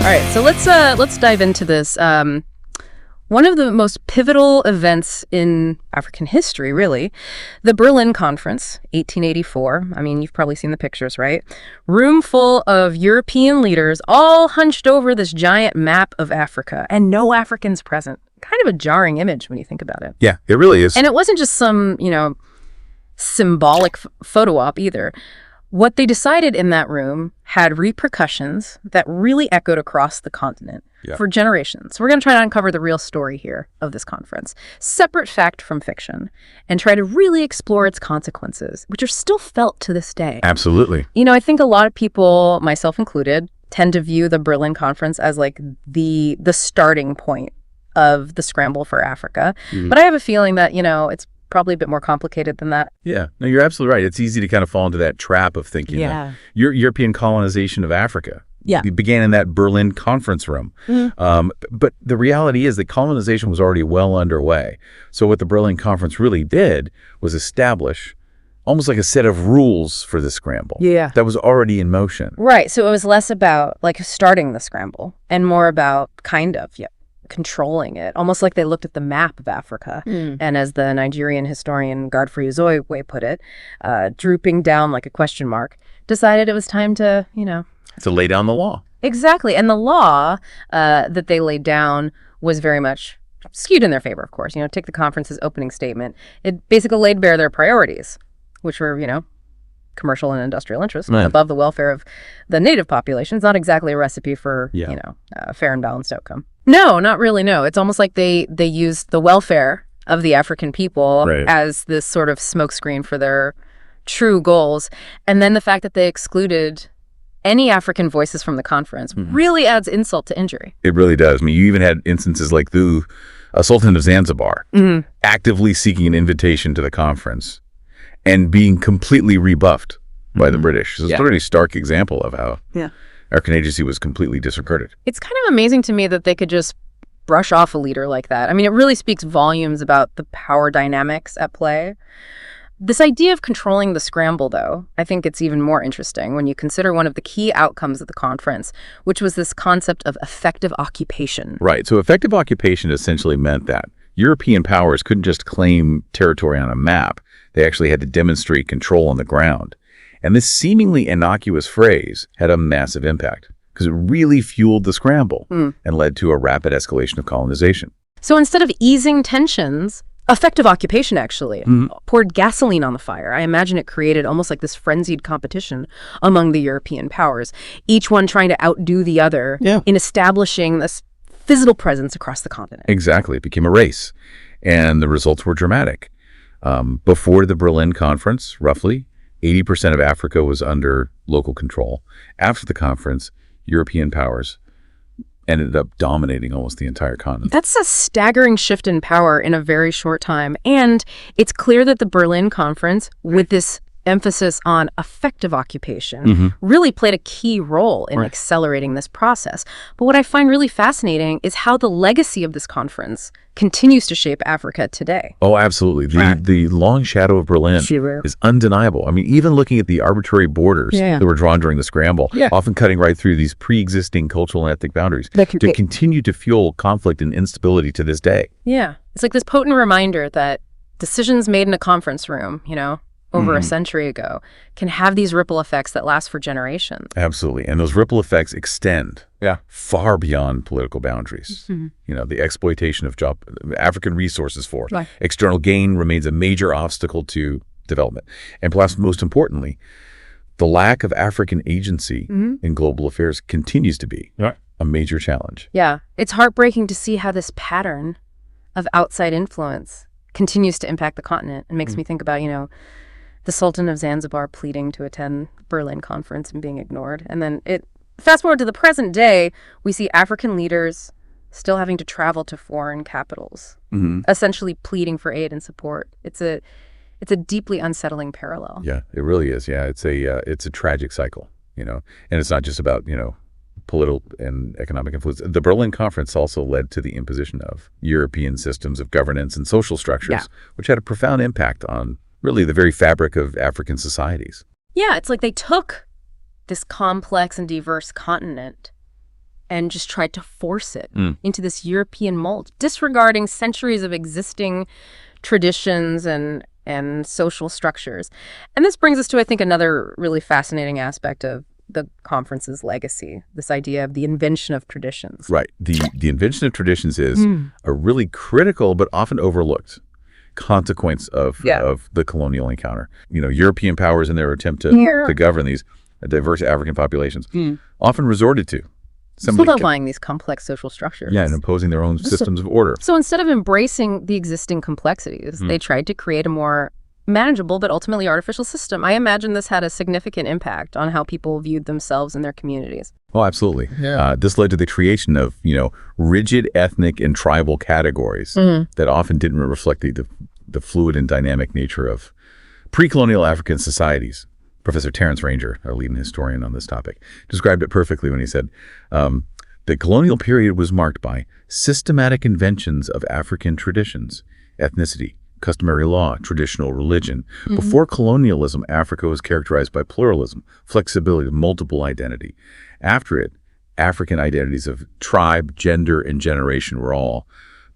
right, so let's dive into this. One of the most pivotal events in African history, really, the Berlin Conference, 1884. I mean, you've probably seen the pictures, right? Room full of European leaders, all hunched over this giant map of Africa, and no Africans present. Kind of a jarring image when you think about it. Yeah, it really is. And it wasn't just some, symbolic photo op either. What they decided in that room had repercussions that really echoed across the continent for generations. So we're going to try to uncover the real story here of this conference, separate fact from fiction, and try to really explore its consequences, which are still felt to this day. Absolutely. I think a lot of people, myself included, tend to view the Berlin Conference as like the starting point of the scramble for Africa. Mm-hmm. But I have a feeling that, it's probably a bit more complicated than that. Yeah, no, you're absolutely right. It's easy to kind of fall into that trap of thinking that European colonization of Africa began in that Berlin conference room. Mm-hmm. But the reality is that colonization was already well underway. So what the Berlin conference really did was establish almost like a set of rules for the scramble. Yeah. That was already in motion. Right. So it was less about like starting the scramble and more about controlling it, almost like they looked at the map of Africa. And as the Nigerian historian Godfrey Uzoigwe put it, drooping down like a question mark, decided it was time to, To lay down the law. Exactly. And the law that they laid down was very much skewed in their favor, of course. Take the conference's opening statement. It basically laid bare their priorities, which were, commercial and industrial interests above the welfare of the native population. It's not exactly a recipe for, a fair and balanced outcome. No, not really, no. It's almost like they used the welfare of the African people as this sort of smokescreen for their true goals. And then the fact that they excluded any African voices from the conference really adds insult to injury. It really does. I mean, you even had instances like the Sultan of Zanzibar actively seeking an invitation to the conference and being completely rebuffed by the British. So it's a pretty stark example of how African agency was completely disregarded. It's kind of amazing to me that they could just brush off a leader like that. I mean, it really speaks volumes about the power dynamics at play. This idea of controlling the scramble, though, I think it's even more interesting when you consider one of the key outcomes of the conference, which was this concept of effective occupation. Right. So effective occupation essentially meant that European powers couldn't just claim territory on a map. They actually had to demonstrate control on the ground. And this seemingly innocuous phrase had a massive impact because it really fueled the scramble and led to a rapid escalation of colonization. So instead of easing tensions, effective occupation actually poured gasoline on the fire. I imagine it created almost like this frenzied competition among the European powers, each one trying to outdo the other in establishing this physical presence across the continent. Exactly. It became a race. And the results were dramatic. Before the Berlin Conference, roughly 80% of Africa was under local control. After the conference, European powers ended up dominating almost the entire continent. That's a staggering shift in power in a very short time. And it's clear that the Berlin Conference, with this emphasis on effective occupation, really played a key role in accelerating this process. But what I find really fascinating is how the legacy of this conference continues to shape Africa today. Oh, absolutely. The long shadow of Berlin is undeniable. I mean, even looking at the arbitrary borders that were drawn during the scramble, often cutting right through these pre-existing cultural and ethnic boundaries to continue to fuel conflict and instability to this day. Yeah. It's like this potent reminder that decisions made in a conference room, over a century ago, can have these ripple effects that last for generations. Absolutely. And those ripple effects extend far beyond political boundaries. The exploitation of African resources for external gain remains a major obstacle to development. And perhaps most importantly, the lack of African agency in global affairs continues to be a major challenge. Yeah. It's heartbreaking to see how this pattern of outside influence continues to impact the continent. It makes me think about, the Sultan of Zanzibar pleading to attend Berlin conference and being ignored. And then fast forward to the present day, we see African leaders still having to travel to foreign capitals, essentially pleading for aid and support. It's a deeply unsettling parallel. Yeah, it really is. Yeah, it's a tragic cycle, and it's not just about, political and economic influence. The Berlin Conference also led to the imposition of European systems of governance and social structures, which had a profound impact on really the very fabric of African societies. Yeah, it's like they took this complex and diverse continent and just tried to force it into this European mold, disregarding centuries of existing traditions and social structures. And this brings us to, I think, another really fascinating aspect of the conference's legacy, this idea of the invention of traditions. Right. The invention of traditions is a really critical but often overlooked consequence of the colonial encounter. European powers in their attempt to govern these diverse African populations often resorted to simplifying these complex social structures. Yeah, and imposing their own systems of order. So instead of embracing the existing complexities, they tried to create a more manageable but ultimately artificial system. I imagine this had a significant impact on how people viewed themselves and their communities. Oh, absolutely. Yeah. This led to the creation of, rigid ethnic and tribal categories that often didn't reflect the fluid and dynamic nature of pre-colonial African societies. Professor Terence Ranger, our leading historian on this topic, described it perfectly when he said, the colonial period was marked by systematic inventions of African traditions, ethnicity, customary law, traditional religion. Before colonialism, Africa was characterized by pluralism, flexibility, multiple identity. After it, African identities of tribe, gender, and generation were all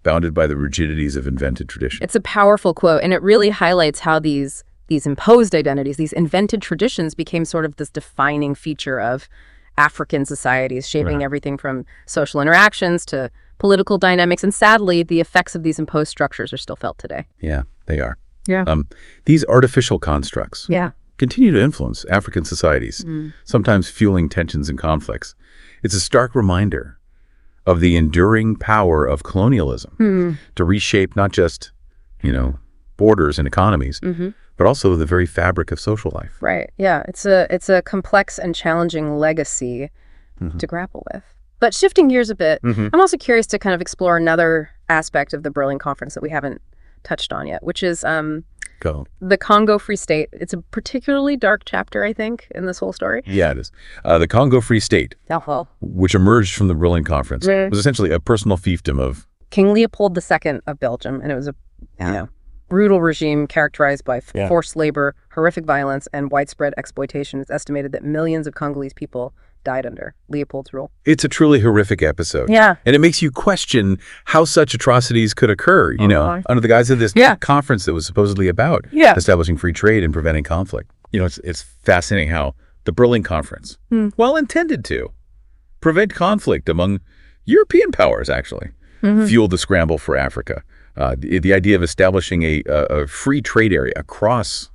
bounded by the rigidities of invented tradition. It's a powerful quote, and it really highlights how these imposed identities, these invented traditions became sort of this defining feature of African societies, shaping everything from social interactions to political dynamics. And sadly, the effects of these imposed structures are still felt today. Yeah, they are. Yeah. These artificial constructs continue to influence African societies, sometimes fueling tensions and conflicts. It's a stark reminder of the enduring power of colonialism to reshape not just, borders and economies, but also the very fabric of social life. Right. Yeah. It's a complex and challenging legacy to grapple with. But shifting gears a bit, I'm also curious to kind of explore another aspect of the Berlin Conference that we haven't touched on yet, which is the Congo Free State. It's a particularly dark chapter, I think, in this whole story. Yeah, it is. The Congo Free State, which emerged from the Berlin Conference, was essentially a personal fiefdom of King Leopold II of Belgium, and it was a brutal regime characterized by forced labor, horrific violence, and widespread exploitation. It's estimated that millions of Congolese people died under Leopold's rule. It's a truly horrific episode. Yeah. And it makes you question how such atrocities could occur, under the guise of this conference that was supposedly about establishing free trade and preventing conflict. It's fascinating how the Berlin Conference, well intended to prevent conflict among European powers, actually, fueled the scramble for Africa. The idea of establishing a free trade area across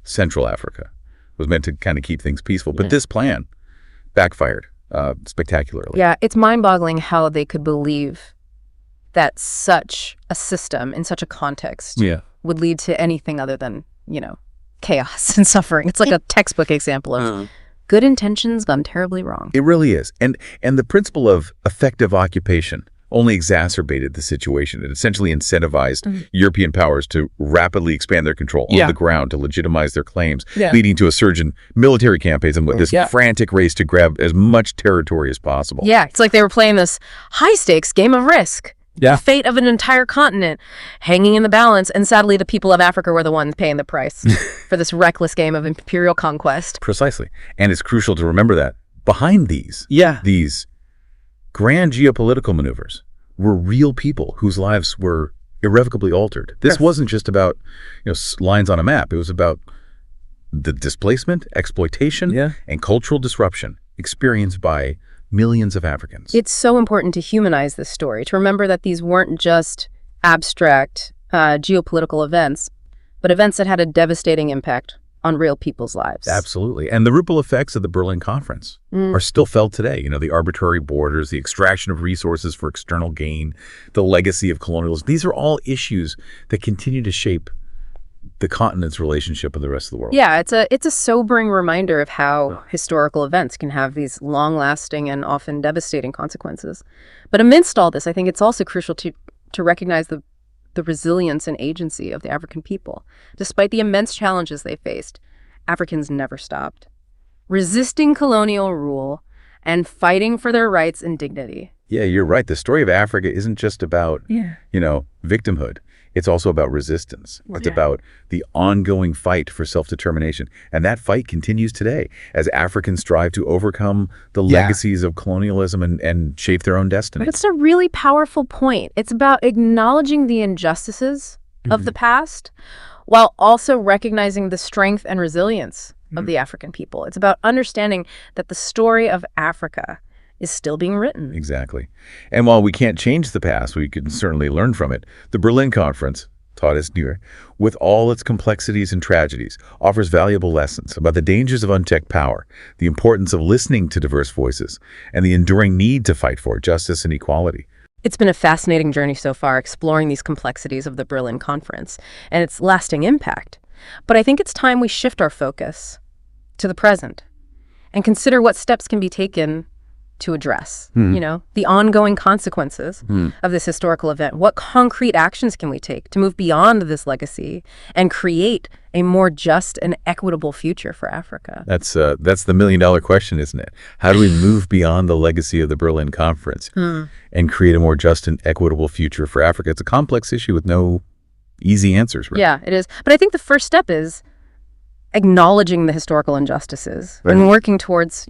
Central Africa was meant to kind of keep things peaceful. But this plan backfired spectacularly. Yeah, it's mind-boggling how they could believe that such a system in such a context would lead to anything other than, chaos and suffering. It's like a textbook example of good intentions gone terribly wrong. It really is. And the principle of effective occupation only exacerbated the situation. It essentially incentivized European powers to rapidly expand their control on the ground to legitimize their claims, leading to a surge in military campaigns and this frantic race to grab as much territory as possible. Yeah, it's like they were playing this high-stakes game of risk. The fate of an entire continent hanging in the balance, and sadly the people of Africa were the ones paying the price for this reckless game of imperial conquest. Precisely. And it's crucial to remember that behind these grand geopolitical maneuvers were real people whose lives were irrevocably altered. This wasn't just about lines on a map. It was about the displacement, exploitation, and cultural disruption experienced by millions of Africans. It's so important to humanize this story, to remember that these weren't just abstract geopolitical events, but events that had a devastating impact on real people's lives. Absolutely. And the ripple effects of the Berlin Conference are still felt today. The arbitrary borders, the extraction of resources for external gain, the legacy of colonialism. These are all issues that continue to shape the continent's relationship with the rest of the world. Yeah, it's a sobering reminder of how historical events can have these long-lasting and often devastating consequences. But amidst all this, I think it's also crucial to recognize the resilience and agency of the African people. Despite the immense challenges they faced, Africans never stopped, resisting colonial rule and fighting for their rights and dignity. Yeah, you're right. The story of Africa isn't just about, victimhood. It's also about resistance. It's about the ongoing fight for self-determination. And that fight continues today as Africans strive to overcome the legacies of colonialism and shape their own destiny. But it's a really powerful point. It's about acknowledging the injustices of the past while also recognizing the strength and resilience of the African people. It's about understanding that the story of Africa is still being written. Exactly. And while we can't change the past, we can certainly learn from it. The Berlin Conference taught us here, with all its complexities and tragedies, offers valuable lessons about the dangers of unchecked power, the importance of listening to diverse voices, and the enduring need to fight for justice and equality. It's been a fascinating journey so far, exploring these complexities of the Berlin Conference and its lasting impact. But I think it's time we shift our focus to the present and consider what steps can be taken to address, the ongoing consequences of this historical event. What concrete actions can we take to move beyond this legacy and create a more just and equitable future for Africa? That's the million-dollar question, isn't it? How do we move beyond the legacy of the Berlin Conference and create a more just and equitable future for Africa? It's a complex issue with no easy answers, right? Yeah, it is. But I think the first step is acknowledging the historical injustices and working towards,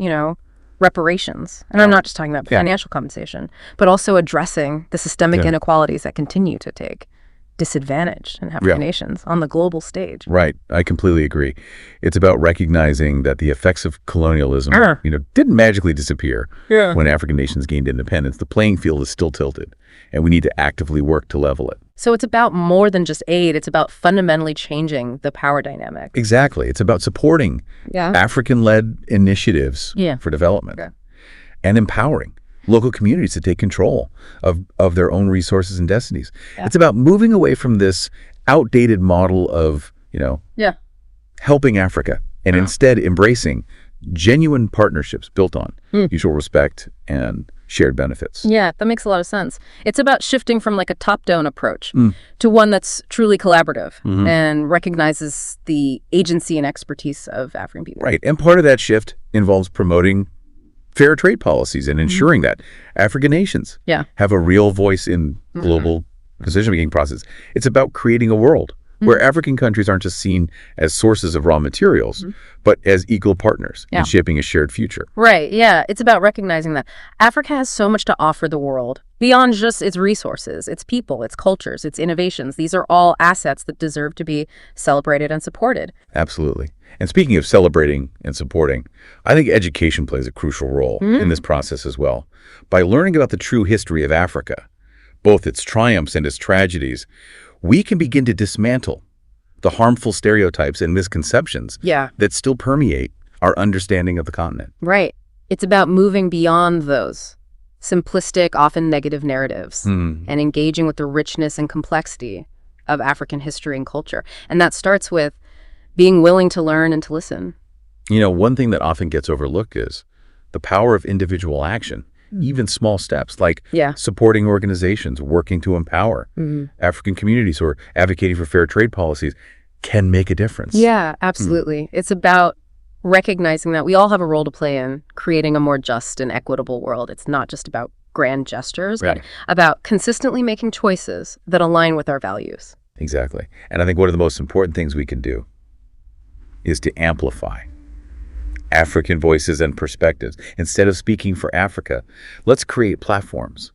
reparations. And I'm not just talking about financial compensation, but also addressing the systemic inequalities that continue to take disadvantage in African nations on the global stage. Right. I completely agree. It's about recognizing that the effects of colonialism, didn't magically disappear when African nations gained independence. The playing field is still tilted, and we need to actively work to level it. So it's about more than just aid. It's about fundamentally changing the power dynamic. Exactly. It's about supporting African-led initiatives for development and empowering local communities to take control of their own resources and destinies. It's about moving away from this outdated model of, helping Africa and instead embracing genuine partnerships built on mutual respect and shared benefits. Yeah, that makes a lot of sense. It's about shifting from like a top-down approach to one that's truly collaborative and recognizes the agency and expertise of African people. Right. And part of that shift involves promoting fair trade policies and ensuring that African nations have a real voice in global decision-making process. It's about creating a world where African countries aren't just seen as sources of raw materials, but as equal partners in shaping a shared future. Right, yeah. It's about recognizing that Africa has so much to offer the world beyond just its resources, its people, its cultures, its innovations. These are all assets that deserve to be celebrated and supported. Absolutely. And speaking of celebrating and supporting, I think education plays a crucial role in this process as well. By learning about the true history of Africa, both its triumphs and its tragedies, we can begin to dismantle the harmful stereotypes and misconceptions that still permeate our understanding of the continent. Right. It's about moving beyond those simplistic, often negative narratives and engaging with the richness and complexity of African history and culture. And that starts with being willing to learn and to listen. One thing that often gets overlooked is the power of individual action. Even small steps like supporting organizations working to empower African communities or advocating for fair trade policies can make a difference. Yeah, absolutely. It's about recognizing that we all have a role to play in creating a more just and equitable world. It's not just about grand gestures, but about consistently making choices that align with our values. Exactly. And I think one of the most important things we can do is to amplify African voices and perspectives. Instead of speaking for Africa, let's create platforms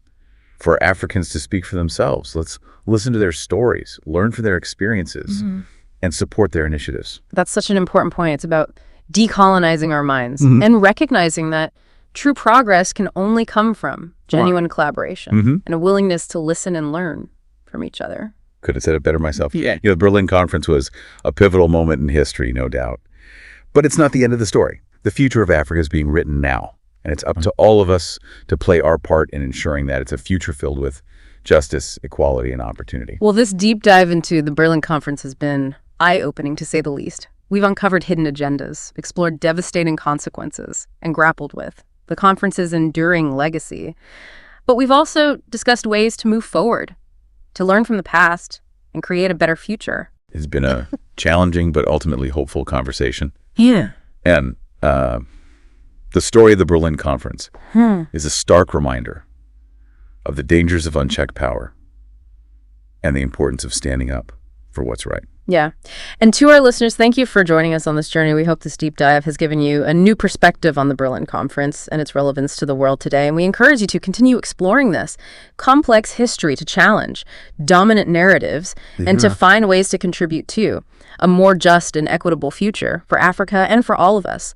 for Africans to speak for themselves. Let's listen to their stories, learn from their experiences, and support their initiatives. That's such an important point. It's about decolonizing our minds and recognizing that true progress can only come from genuine collaboration and a willingness to listen and learn from each other. Could have said it better myself. The Berlin Conference was a pivotal moment in history, no doubt. But it's not the end of the story. The future of Africa is being written now, and it's up to all of us to play our part in ensuring that it's a future filled with justice, equality, and opportunity. Well, this deep dive into the Berlin Conference has been eye-opening, to say the least. We've uncovered hidden agendas, explored devastating consequences, and grappled with the conference's enduring legacy. But we've also discussed ways to move forward, to learn from the past, and create a better future. It's been a challenging but ultimately hopeful conversation. Yeah. And the story of the Berlin Conference is a stark reminder of the dangers of unchecked power, and the importance of standing up for what's right. Yeah. And to our listeners, thank you for joining us on this journey. We hope this deep dive has given you a new perspective on the Berlin Conference and its relevance to the world today. And we encourage you to continue exploring this complex history, to challenge dominant narratives, and to find ways to contribute to a more just and equitable future for Africa and for all of us.